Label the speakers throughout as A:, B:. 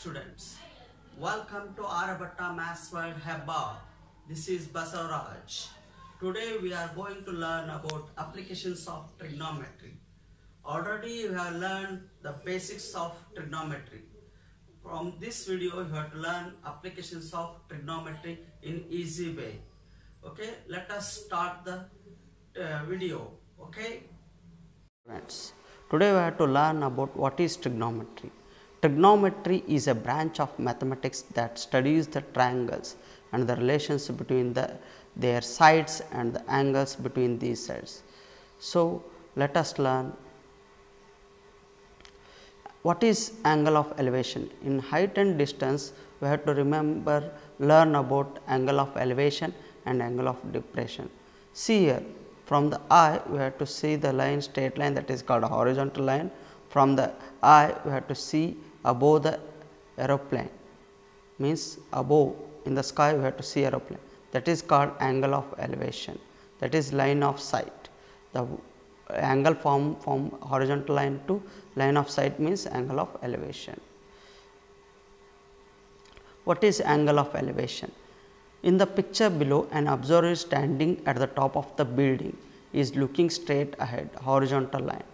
A: students. Welcome to Aryabhatta Maths World Hebba. This is Basavaraj. Today we are going to learn about applications of trigonometry. Already we have learned the basics of trigonometry. From this video you have to learn applications of trigonometry in easy way. Okay, let us start the video. Okay. Friends, today we have to learn about what is trigonometry. Trigonometry is a branch of mathematics that studies the triangles and the relations between their sides and the angles between these sides. So, let us learn what is angle of elevation. In height and distance, we have to learn about angle of elevation and angle of depression. See here, from the eye we have to see the line, straight line, that is called horizontal line. From the eye we have to see above the aeroplane, means above in the sky we have to see aeroplane, that is called angle of elevation, that is line of sight. The angle from horizontal line to line of sight means angle of elevation. What is angle of elevation? In the picture below, an observer is standing at the top of the building, is looking straight ahead, horizontal line.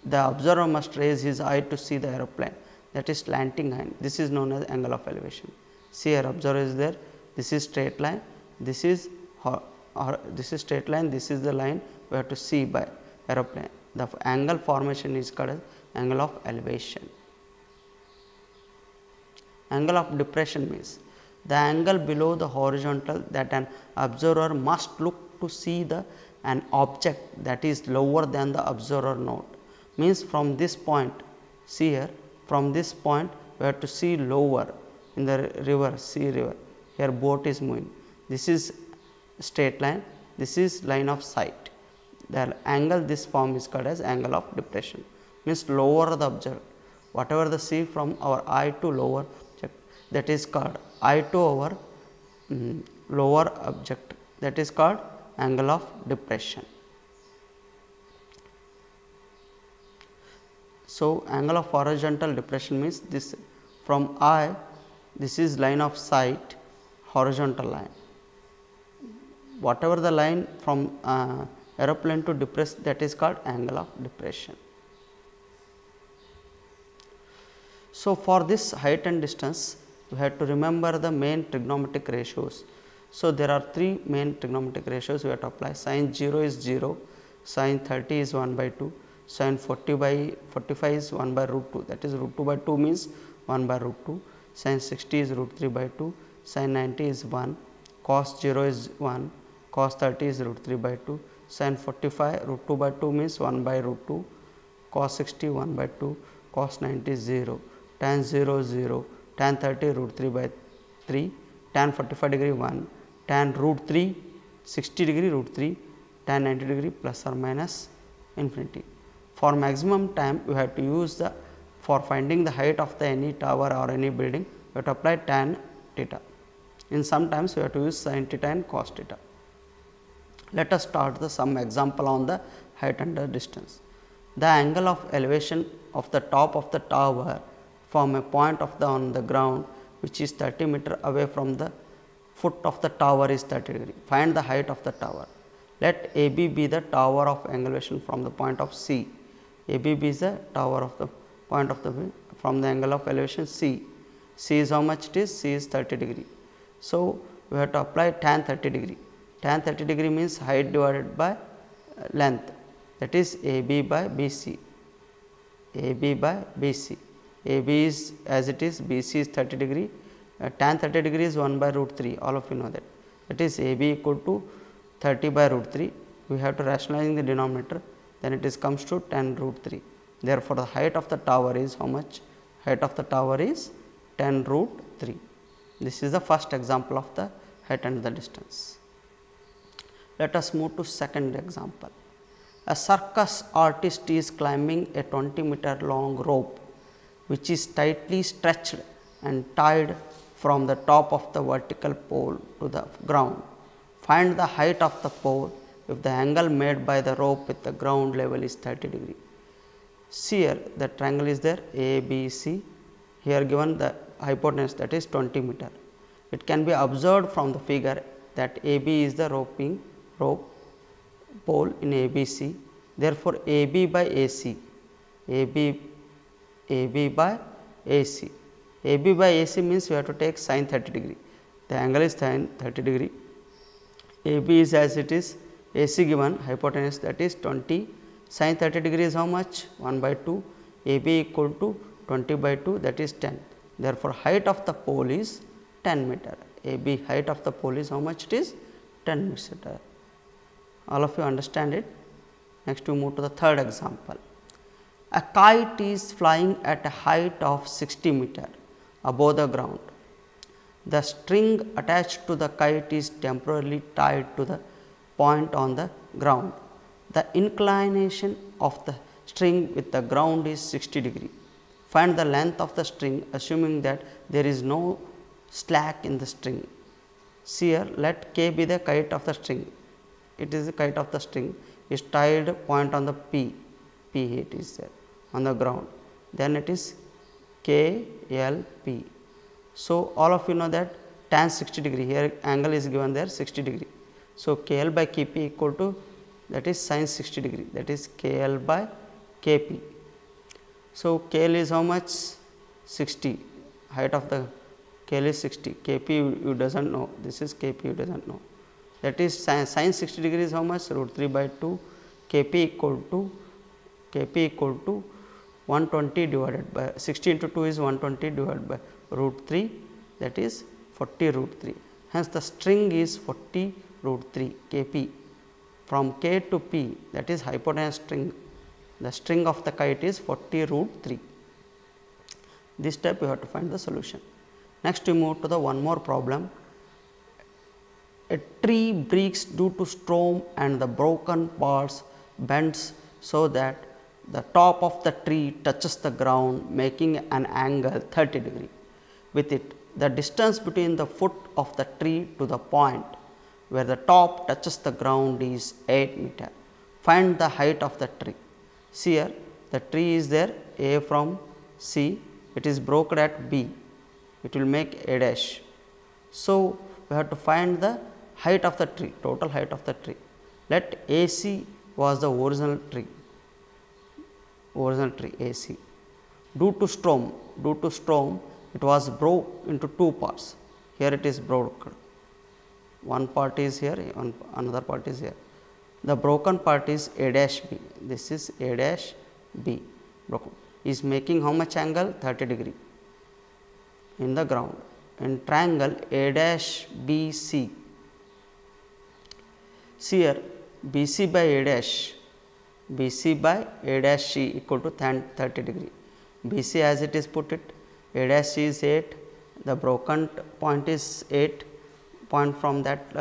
A: The observer must raise his eye to see the aeroplane, that is slanting line. This is known as angle of elevation. See here, observer is there. This is straight line. This is straight line. This is the line we have to see by aeroplane. The angle formation is called as angle of elevation. Angle of depression means the angle below the horizontal that an observer must look to see an object that is lower than the observer node. Means from this point, see here, from this point we have to see lower in the river, see river, here boat is moving. This is straight line, this is line of sight. The angle this form is called as angle of depression, means lower the object, whatever the see from our eye to lower object, that is called eye to our lower object, that is called angle of depression. So, angle of horizontal depression means this from eye, this is line of sight, horizontal line. Whatever the line from aeroplane to depress, that is called angle of depression. So, for this height and distance, we have to remember the main trigonometric ratios. So, there are three main trigonometric ratios we have to apply. Sin 0 is 0, sin 30 is 1 by 2, sin 40 by 45 is 1 by root 2, that is root 2 by 2 means 1 by root 2, sin 60 is root 3 by 2, sin 90 is 1, cos 0 is 1, cos 30 is root 3 by 2, sin 45 root 2 by 2 means 1 by root 2, cos 60 1 by 2, cos 90 is 0, tan 0 0, tan 30 root 3 by 3, tan 45 degree 1, tan root 3 60 degree root 3, tan 90 degree plus or minus infinity. For maximum time we have to use for finding the height of any tower or any building, we have to apply tan theta. In sometimes we have to use sin theta and cos theta. Let us start some example on the height and the distance. The angle of elevation of the top of the tower from a point on the ground which is 30 meter away from the foot of the tower is 30 degree. Find the height of the tower. Let AB be the tower of elevation from the point of C. ABB is the tower of the point of from the angle of elevation C. C is how much it is? C is 30 degree. So, we have to apply tan 30 degree. Tan 30 degree means height divided by length, that is AB by BC. AB by BC. AB is as it is, BC is 30 degree. Tan 30 degree is 1 by root 3, all of you know that. That is AB equal to 30 by root 3. We have to rationalize in the denominator, then it is comes to 10 root 3. Therefore, the height of the tower is how much? Height of the tower is 10 root 3. This is the first example of the height and the distance. Let us move to second example. A circus artist is climbing a 20 meter long rope which is tightly stretched and tied from the top of the vertical pole to the ground. Find the height of the pole if the angle made by the rope with the ground level is 30 degree. See here, the triangle is there, ABC. Here given the hypotenuse, that is 20 meter. It can be observed from the figure that AB is the rope pole in ABC. Therefore, AB by AC, AB by AC. AB by AC means we have to take sin 30 degree. The angle is sin 30 degree. AB is as it is, AC given hypotenuse, that is 20, sin 30 degree is how much? 1 by 2, AB equal to 20 by 2, that is 10. Therefore, height of the pole is 10 meter. AB height of the pole is how much it is? 10 meter. All of you understand it. Next we move to the third example. A kite is flying at a height of 60 meter above the ground. The string attached to the kite is temporarily tied to the point on the ground. The inclination of the string with the ground is 60 degree. Find the length of the string assuming that there is no slack in the string. See here, let K be the kite of the string. It is the kite of the string is tied point on the P it is there on the ground. Then it is K L P. So, all of you know that tan 60 degree, here angle is given there 60 degree. So, K L by K P equal to, that is sin 60 degree, that is K L by K P. So, K L is how much? 60, height of the K L is 60, K P you does not know, this is K P you does not know. That is sin 60 degree is how much? Root 3 by 2, K P equal to 120 divided by 60 into 2 is 120 divided by root 3, that is 40 root 3. Hence, the string is 40 root 3 K P. From K to P, that is hypotenuse string. The string of the kite is 40 root 3. This step you have to find the solution. Next, we move to the one more problem. A tree breaks due to storm and the broken parts bends so that the top of the tree touches the ground, making an angle 30 degree. With it, the distance between the foot of the tree to the point where the top touches the ground is 8 meter. Find the height of the tree. See here, the tree is there A from C, it is broken at B, it will make A dash. So, we have to find the height of the tree, total height of the tree. Let AC was the original tree AC. Due to storm it was broke into two parts. Here it is broken. One part is here, another part is here. The broken part is A dash B. This is A dash B. Broken is making how much angle? 30 degree in the ground. In triangle A dash B C. See here, BC by A dash, BC by A dash C equal to 30 degree. BC as it is put it, A dash C is 8, the broken point is 8, point from that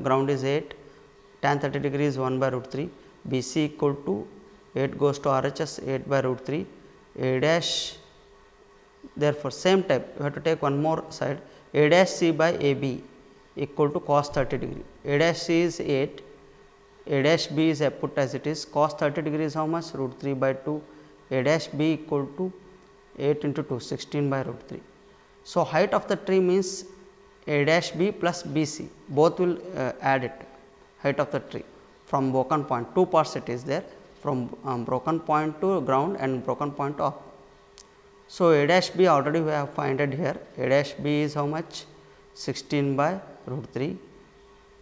A: ground is 8, tan 30 degree is 1 by root 3, BC equal to 8 goes to RHS 8 by root 3, A dash, therefore, same type you have to take one more side, A dash C by AB equal to cos 30 degree. A dash C is 8, A dash B is put as it is, cos 30 degree is how much? Root 3 by 2, A dash B equal to 8 into 2, 16 by root 3. So, height of the tree means A dash B plus BC, both will add it, height of the tree from broken point, two parts it is there, from broken point to ground and broken point to up. So, A dash B already we have found it here, A dash B is how much? 16 by root 3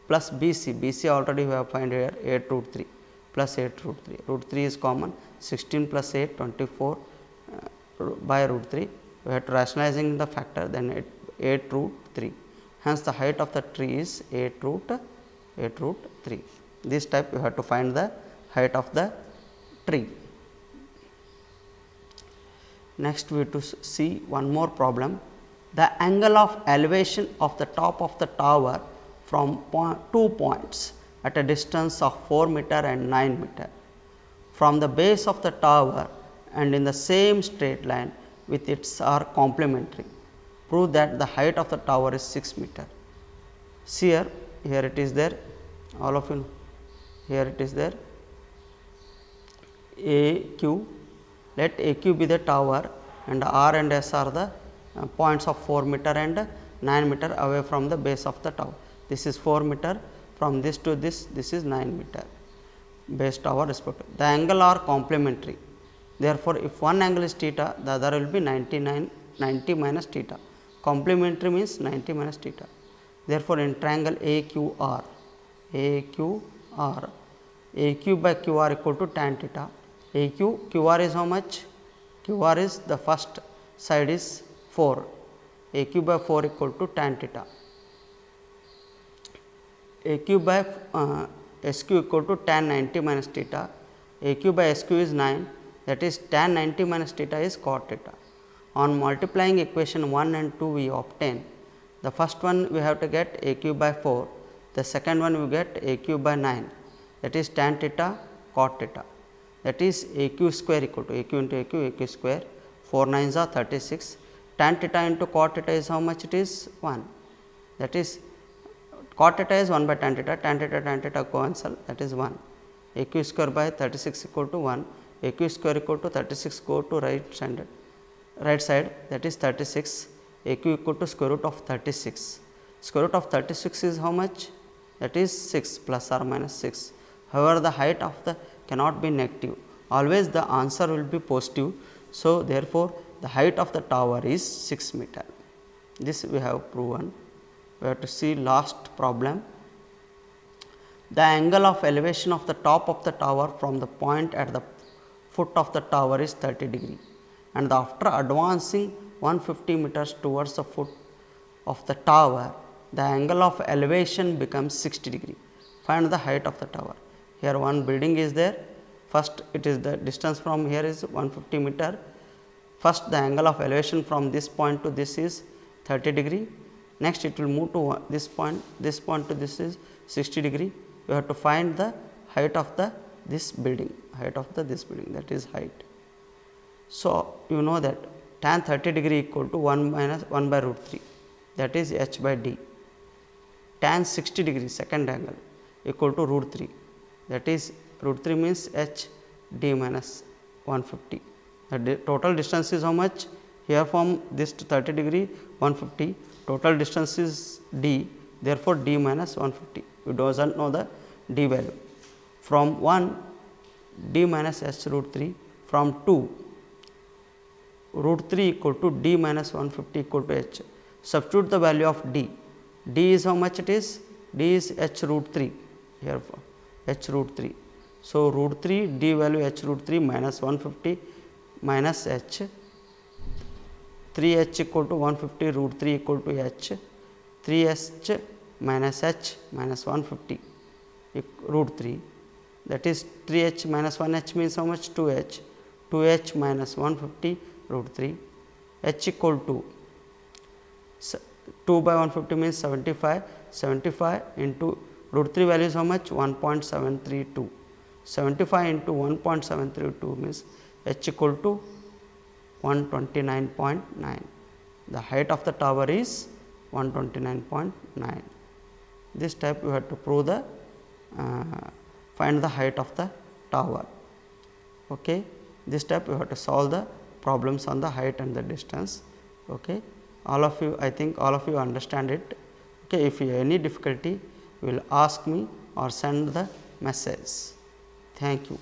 A: plus BC, BC already we have found here 8 root 3 plus 8 root 3, root 3 is common, 16 plus 8 24 by root 3, we have to rationalizing the factor, then 8 root 3. Hence, the height of the tree is 8 root 3. This type you have to find the height of the tree. Next, we have to see one more problem. The angle of elevation of the top of the tower from 2 points at a distance of 4 meter and 9 meter from the base of the tower and in the same straight line with its are complementary. Prove that the height of the tower is 6 meter. See here, it is there, all of you know, here it is there, AQ, let AQ be the tower and R and S are the points of 4 meter and 9 meter away from the base of the tower. This is 4 meter, from this to this is 9 meter base tower respective. The angle are complementary. Therefore, if one angle is theta, the other will be 90 minus theta. Complementary means 90 minus theta. Therefore, in triangle AQR, AQ by QR equal to tan theta. QR is how much? QR is the first side is 4, AQ by 4 equal to tan theta. AQ by SQ equal to tan 90 minus theta. AQ by SQ is 9, that is tan 90 minus theta is cot theta. On multiplying equation 1 and 2, we obtain the first one, we have to get AQ by 4, the second one we get AQ by 9, that is tan theta cot theta, that is AQ square equal to AQ into AQ square, 4 9s are 36, tan theta into cot theta is how much? It is 1, that is cot theta is 1 by tan theta cancel, that is 1, AQ square by 36 equal to 1, AQ square equal to 36, go to right side, that is 36, AQ equal to square root of 36, square root of 36 is how much? That is 6 plus or minus 6. However, the height of the cannot be negative, always the answer will be positive. So, therefore, the height of the tower is 6 meter. This we have proven. We have to see last problem. The angle of elevation of the top of the tower from the point at the foot of the tower is 30 degree, and after advancing 150 meters towards the foot of the tower, the angle of elevation becomes 60 degree. Find the height of the tower. Here one building is there. First, it is the distance from here is 150 meter. First, the angle of elevation from this point to this is 30 degree. Next, it will move to this point to this is 60 degree. You have to find the height of this building, that is height. So, you know that tan 30 degree equal to 1 minus 1 by root 3, that is h by d. Tan 60 degree second angle equal to root 3, that is root 3 means h d minus 150. The total distance is how much? Here from this to 30 degree 150, total distance is d, therefore, d minus 150. You do not know the d value. From 1, d minus h root 3, from 2, root 3 equal to d minus 150 equal to h. Substitute the value of d. D is how much it is? D is h root 3, here h root 3. So, root 3 d value h root 3 minus 150 minus h, 3 h equal to 150 root 3 equal to h, 3 h minus h minus 150 root 3, that is 3 h minus 1 h means how much? 2 h, 2 h minus 150 root 3, h equal to 2 by 150 means 75, 75 into root 3 value is how much? 1.732, 75 into 1.732 means h equal to 129.9. The height of the tower is 129.9. This type you have to prove the find the height of the tower. Okay. This type you have to solve the problems on the height and the distance. Okay. All of you, I think all of you understand it. Okay. If you have any difficulty, you will ask me or send the message. Thank you.